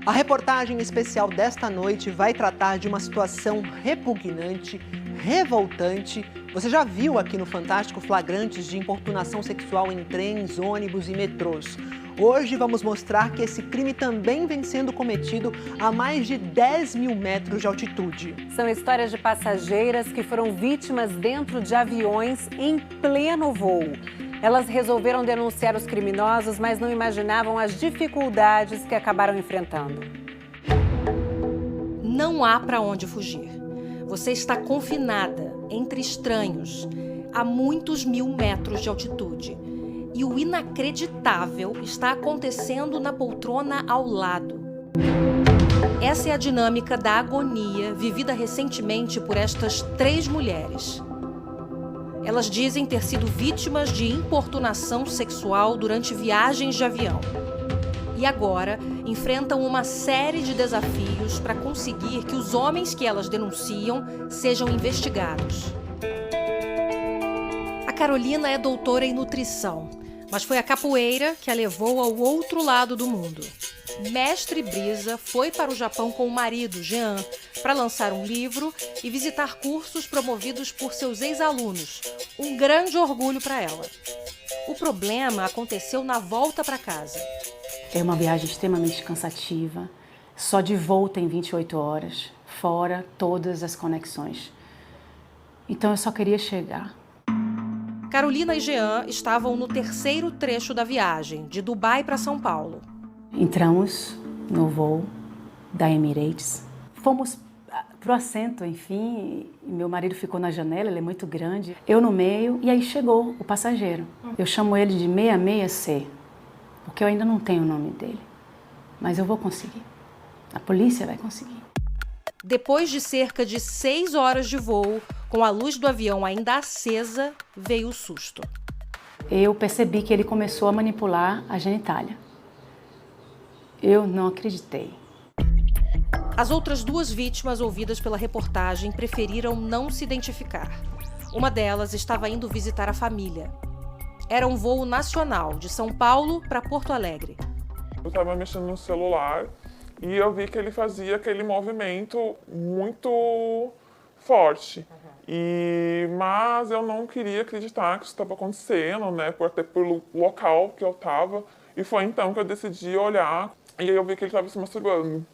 A reportagem especial desta noite vai tratar de uma situação repugnante, revoltante. Você já viu aqui no Fantástico flagrantes de importunação sexual em trens, ônibus e metrôs. Hoje vamos mostrar que esse crime também vem sendo cometido a mais de 10 mil metros de altitude. São histórias de passageiras que foram vítimas dentro de aviões em pleno voo. Elas resolveram denunciar os criminosos, mas não imaginavam as dificuldades que acabaram enfrentando. Não há para onde fugir. Você está confinada entre estranhos a muitos mil metros de altitude. E o inacreditável está acontecendo na poltrona ao lado. Essa é a dinâmica da agonia vivida recentemente por estas 3 mulheres. Elas dizem ter sido vítimas de importunação sexual durante viagens de avião. E agora enfrentam uma série de desafios para conseguir que os homens que elas denunciam sejam investigados. A Carolina é doutora em nutrição, mas foi a capoeira que a levou ao outro lado do mundo. Mestre Brisa foi para o Japão com o marido, Jean, para lançar um livro e visitar cursos promovidos por seus ex-alunos. Um grande orgulho para ela. O problema aconteceu na volta para casa. É uma viagem extremamente cansativa. Só de voo tem 28 horas, fora todas as conexões. Então eu só queria chegar. Carolina e Jean estavam no 3º trecho da viagem, de Dubai para São Paulo. Entramos no voo da Emirates. Fomos pro assento, enfim, e meu marido ficou na janela, ele é muito grande. Eu no meio, e aí chegou o passageiro. Eu chamo ele de 66C, porque eu ainda não tenho o nome dele. Mas eu vou conseguir. A polícia vai conseguir. Depois de cerca de 6 horas de voo, com a luz do avião ainda acesa, veio o susto. Eu percebi que ele começou a manipular a genitália. Eu não acreditei. As outras 2 vítimas ouvidas pela reportagem preferiram não se identificar. Uma delas estava indo visitar a família. Era um voo nacional, de São Paulo para Porto Alegre. Eu estava mexendo no celular e eu vi que ele fazia aquele movimento muito forte. Mas eu não queria acreditar que isso estava acontecendo, né? Até pelo local que eu estava. E foi então que eu decidi olhar e aí eu vi que ele estava se masturbando.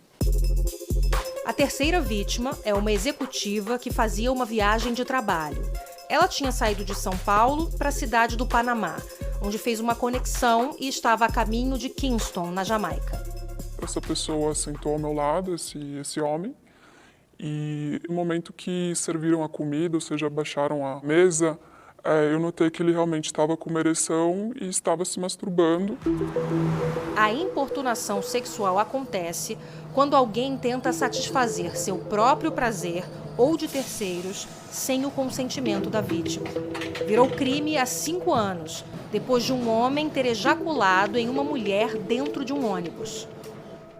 A 3ª vítima é uma executiva que fazia uma viagem de trabalho. Ela tinha saído de São Paulo para a cidade do Panamá, onde fez uma conexão e estava a caminho de Kingston, na Jamaica. Essa pessoa sentou ao meu lado, esse homem, e no momento que serviram a comida, ou seja, baixaram a mesa, eu notei que ele realmente estava com uma ereção e estava se masturbando. A importunação sexual acontece quando alguém tenta satisfazer seu próprio prazer ou de terceiros sem o consentimento da vítima. Virou crime há 5 anos, depois de um homem ter ejaculado em uma mulher dentro de um ônibus.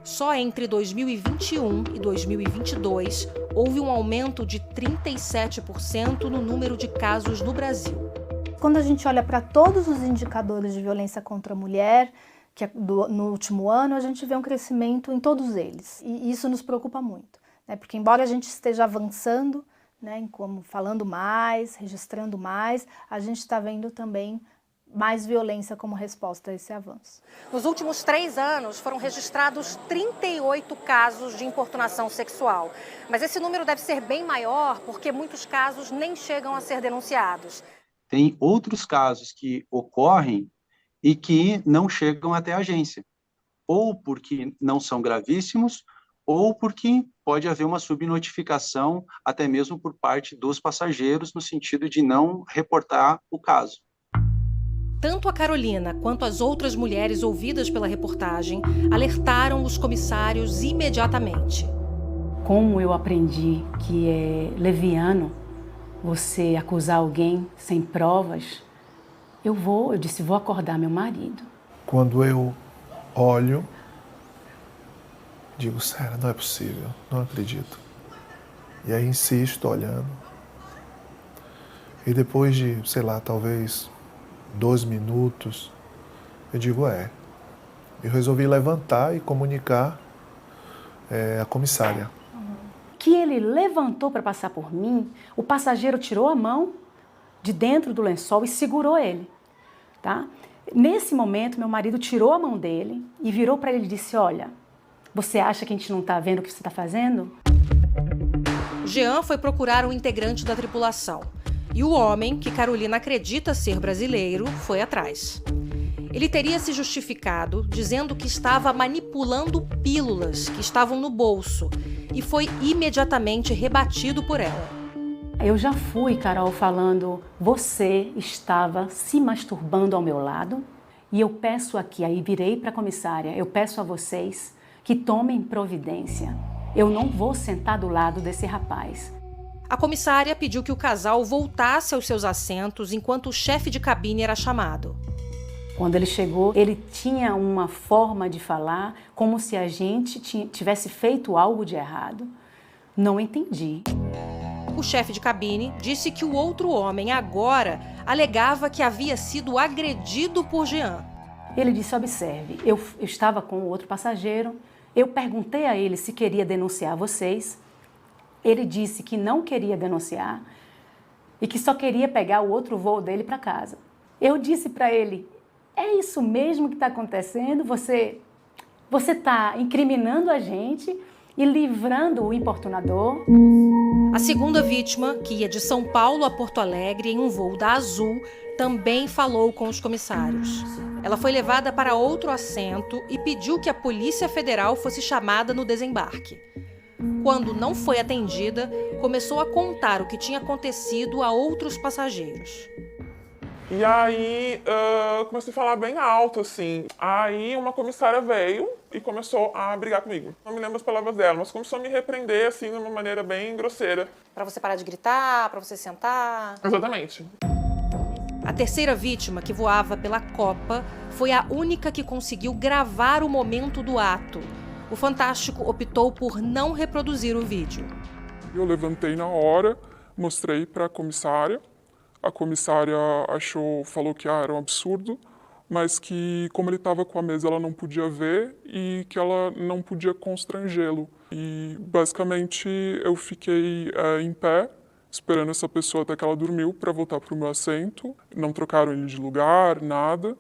Só entre 2021 e 2022, houve um aumento de 37% no número de casos no Brasil. Quando a gente olha para todos os indicadores de violência contra a mulher, no último ano, a gente vê um crescimento em todos eles. E isso nos preocupa muito, né? Porque embora a gente esteja avançando, né, como falando mais, registrando mais, a gente está vendo também mais violência como resposta a esse avanço. Nos últimos 3 anos, foram registrados 38 casos de importunação sexual. Mas esse número deve ser bem maior, porque muitos casos nem chegam a ser denunciados. Tem outros casos que ocorrem e que não chegam até a agência. Ou porque não são gravíssimos, ou porque pode haver uma subnotificação, até mesmo por parte dos passageiros, no sentido de não reportar o caso. Tanto a Carolina quanto as outras mulheres ouvidas pela reportagem alertaram os comissários imediatamente. Como eu aprendi que é leviano você acusar alguém sem provas, eu disse, vou acordar meu marido. Quando eu olho, digo, sério, não é possível, não acredito. E aí insisto olhando. E depois de, sei lá, talvez 2 minutos, eu digo, Eu resolvi levantar e comunicar a comissária. Que ele levantou para passar por mim, o passageiro tirou a mão de dentro do lençol e segurou ele, tá? Nesse momento, meu marido tirou a mão dele e virou para ele e disse: olha, você acha que a gente não está vendo o que você está fazendo? Jean foi procurar um integrante da tripulação. E o homem, que Carolina acredita ser brasileiro, foi atrás. Ele teria se justificado dizendo que estava manipulando pílulas que estavam no bolso e foi imediatamente rebatido por ela. Eu já fui, Carol, falando: você estava se masturbando ao meu lado e eu peço aqui, aí virei para a comissária, eu peço a vocês que tomem providência. Eu não vou sentar do lado desse rapaz. A comissária pediu que o casal voltasse aos seus assentos enquanto o chefe de cabine era chamado. Quando ele chegou, ele tinha uma forma de falar como se a gente tivesse feito algo de errado. Não entendi. O chefe de cabine disse que o outro homem agora alegava que havia sido agredido por Jean. Ele disse: observe, eu estava com o outro passageiro, eu perguntei a ele se queria denunciar vocês. Ele disse que não queria denunciar e que só queria pegar o outro voo dele para casa. Eu disse para ele: é isso mesmo que está acontecendo? Você está incriminando a gente e livrando o importunador? A segunda vítima, que ia de São Paulo a Porto Alegre em um voo da Azul, também falou com os comissários. Ela foi levada para outro assento e pediu que a Polícia Federal fosse chamada no desembarque. Quando não foi atendida, começou a contar o que tinha acontecido a outros passageiros. E aí, comecei a falar bem alto, assim. Aí uma comissária veio e começou a brigar comigo. Não me lembro as palavras dela, mas começou a me repreender, assim, de uma maneira bem grosseira. Para você parar de gritar, para você sentar? Exatamente. A terceira vítima, que voava pela Copa, foi a única que conseguiu gravar o momento do ato. O Fantástico optou por não reproduzir o vídeo. Eu levantei na hora, mostrei para a comissária. A comissária falou que era um absurdo, mas que como ele estava com a mesa ela não podia ver e que ela não podia constrangê-lo. E basicamente eu fiquei em pé, esperando essa pessoa até que ela dormiu para voltar para o meu assento. Não trocaram ele de lugar, nada.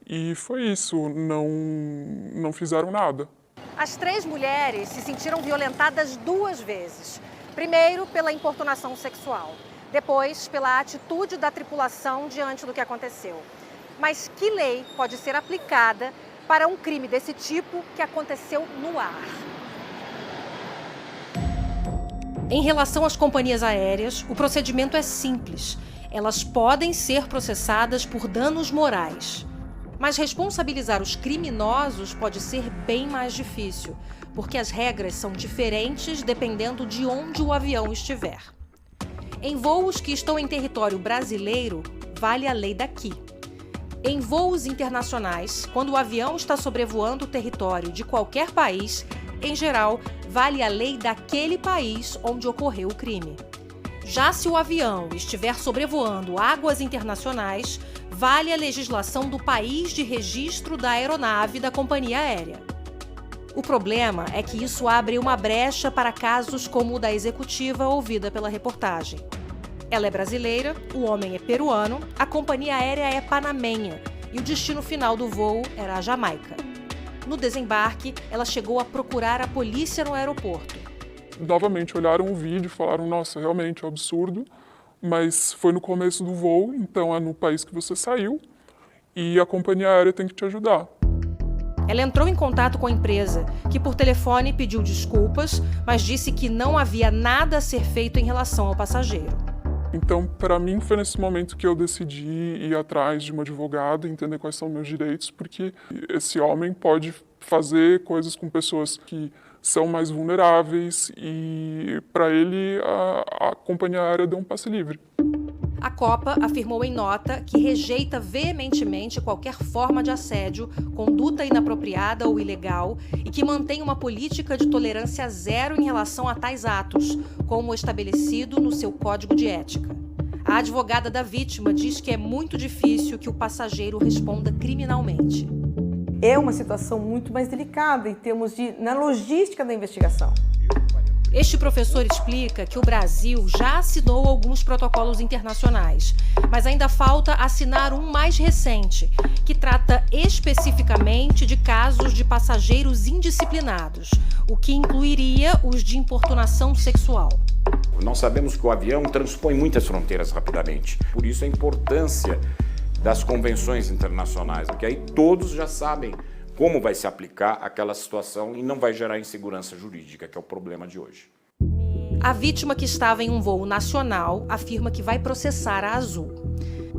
E foi isso, não fizeram nada. As três mulheres se sentiram violentadas 2 vezes. Primeiro, pela importunação sexual. Depois, pela atitude da tripulação diante do que aconteceu. Mas que lei pode ser aplicada para um crime desse tipo que aconteceu no ar? Em relação às companhias aéreas, o procedimento é simples. Elas podem ser processadas por danos morais. Mas responsabilizar os criminosos pode ser bem mais difícil, porque as regras são diferentes dependendo de onde o avião estiver. Em voos que estão em território brasileiro, vale a lei daqui. Em voos internacionais, quando o avião está sobrevoando o território de qualquer país, em geral, vale a lei daquele país onde ocorreu o crime. Já se o avião estiver sobrevoando águas internacionais, vale a legislação do país de registro da aeronave da companhia aérea. O problema é que isso abre uma brecha para casos como o da executiva ouvida pela reportagem. Ela é brasileira, o homem é peruano, a companhia aérea é panamenha e o destino final do voo era a Jamaica. No desembarque, ela chegou a procurar a polícia no aeroporto. Novamente olharam o vídeo e falaram: nossa, realmente é um absurdo, mas foi no começo do voo, então é no país que você saiu e a companhia aérea tem que te ajudar. Ela entrou em contato com a empresa, que por telefone pediu desculpas, mas disse que não havia nada a ser feito em relação ao passageiro. Então, para mim, foi nesse momento que eu decidi ir atrás de um advogado, entender quais são meus direitos, porque esse homem pode fazer coisas com pessoas que são mais vulneráveis e, para ele, a companhia aérea deu um passe livre. A Copa afirmou em nota que rejeita veementemente qualquer forma de assédio, conduta inapropriada ou ilegal e que mantém uma política de tolerância zero em relação a tais atos, como estabelecido no seu código de ética. A advogada da vítima diz que é muito difícil que o passageiro responda criminalmente. É uma situação muito mais delicada em termos na logística da investigação. Este professor explica que o Brasil já assinou alguns protocolos internacionais, mas ainda falta assinar um mais recente, que trata especificamente de casos de passageiros indisciplinados, o que incluiria os de importunação sexual. Nós sabemos que o avião transpõe muitas fronteiras rapidamente, por isso a importância das convenções internacionais, porque aí todos já sabem como vai se aplicar aquela situação e não vai gerar insegurança jurídica, que é o problema de hoje. A vítima, que estava em um voo nacional, afirma que vai processar a Azul.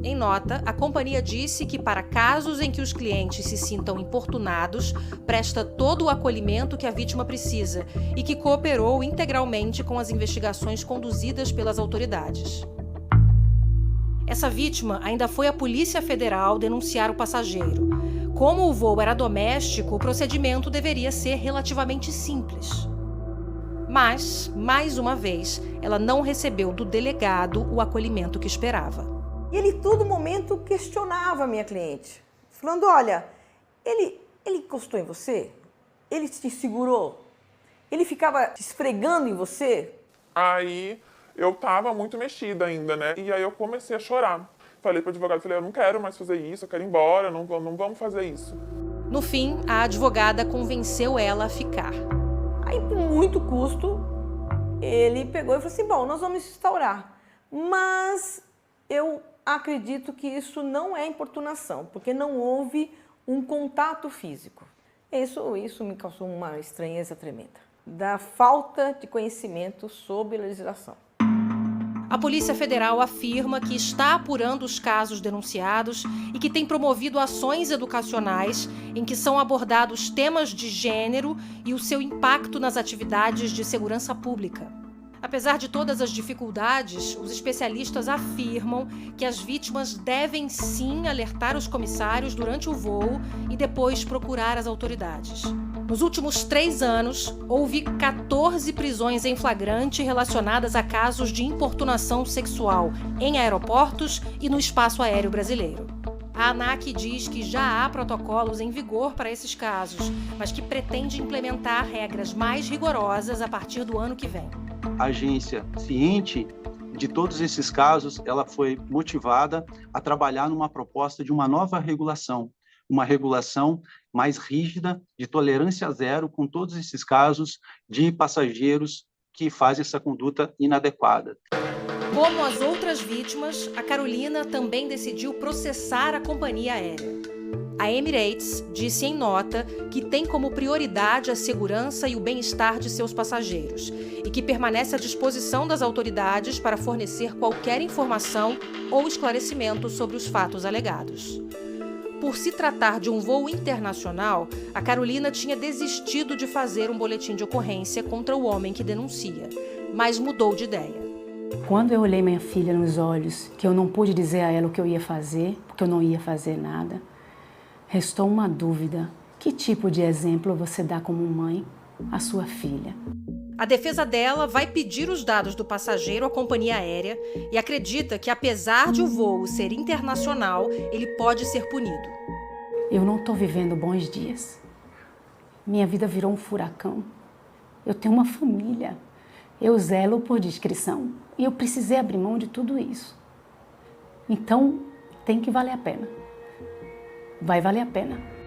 Em nota, a companhia disse que, para casos em que os clientes se sintam importunados, presta todo o acolhimento que a vítima precisa e que cooperou integralmente com as investigações conduzidas pelas autoridades. Essa vítima ainda foi à Polícia Federal denunciar o passageiro. Como o voo era doméstico, o procedimento deveria ser relativamente simples. Mas, mais uma vez, ela não recebeu do delegado o acolhimento que esperava. E ele, todo momento, questionava a minha cliente, falando, olha, ele encostou em você? Ele te segurou? Ele ficava te esfregando em você? Aí eu tava muito mexida ainda, né? E aí eu comecei a chorar. Falei pro advogado, eu não quero mais fazer isso, eu quero ir embora, não vamos fazer isso. No fim, a advogada convenceu ela a ficar. Aí, por muito custo, ele pegou e falou assim, bom, nós vamos instaurar, mas eu acredito que isso não é importunação, porque não houve um contato físico. Isso me causou uma estranheza tremenda, da falta de conhecimento sobre a legislação. A Polícia Federal afirma que está apurando os casos denunciados e que tem promovido ações educacionais em que são abordados temas de gênero e o seu impacto nas atividades de segurança pública. Apesar de todas as dificuldades, os especialistas afirmam que as vítimas devem sim alertar os comissários durante o voo e depois procurar as autoridades. Nos últimos 3 anos, houve 14 prisões em flagrante relacionadas a casos de importunação sexual em aeroportos e no espaço aéreo brasileiro. A ANAC diz que já há protocolos em vigor para esses casos, mas que pretende implementar regras mais rigorosas a partir do ano que vem. A agência, ciente de todos esses casos, ela foi motivada a trabalhar numa proposta de uma nova regulação, uma regulação mais rígida, de tolerância zero com todos esses casos de passageiros que fazem essa conduta inadequada. Como as outras vítimas, a Carolina também decidiu processar a companhia aérea. A Emirates disse em nota que tem como prioridade a segurança e o bem-estar de seus passageiros e que permanece à disposição das autoridades para fornecer qualquer informação ou esclarecimento sobre os fatos alegados. Por se tratar de um voo internacional, a Carolina tinha desistido de fazer um boletim de ocorrência contra o homem que denuncia, mas mudou de ideia. Quando eu olhei minha filha nos olhos, que eu não pude dizer a ela o que eu ia fazer, porque eu não ia fazer nada, restou uma dúvida. Que tipo de exemplo você dá como mãe à sua filha? A defesa dela vai pedir os dados do passageiro à companhia aérea e acredita que, apesar de o voo ser internacional, ele pode ser punido. Eu não estou vivendo bons dias. Minha vida virou um furacão. Eu tenho uma família. Eu zelo por discrição e eu precisei abrir mão de tudo isso. Então, tem que valer a pena. Vai valer a pena.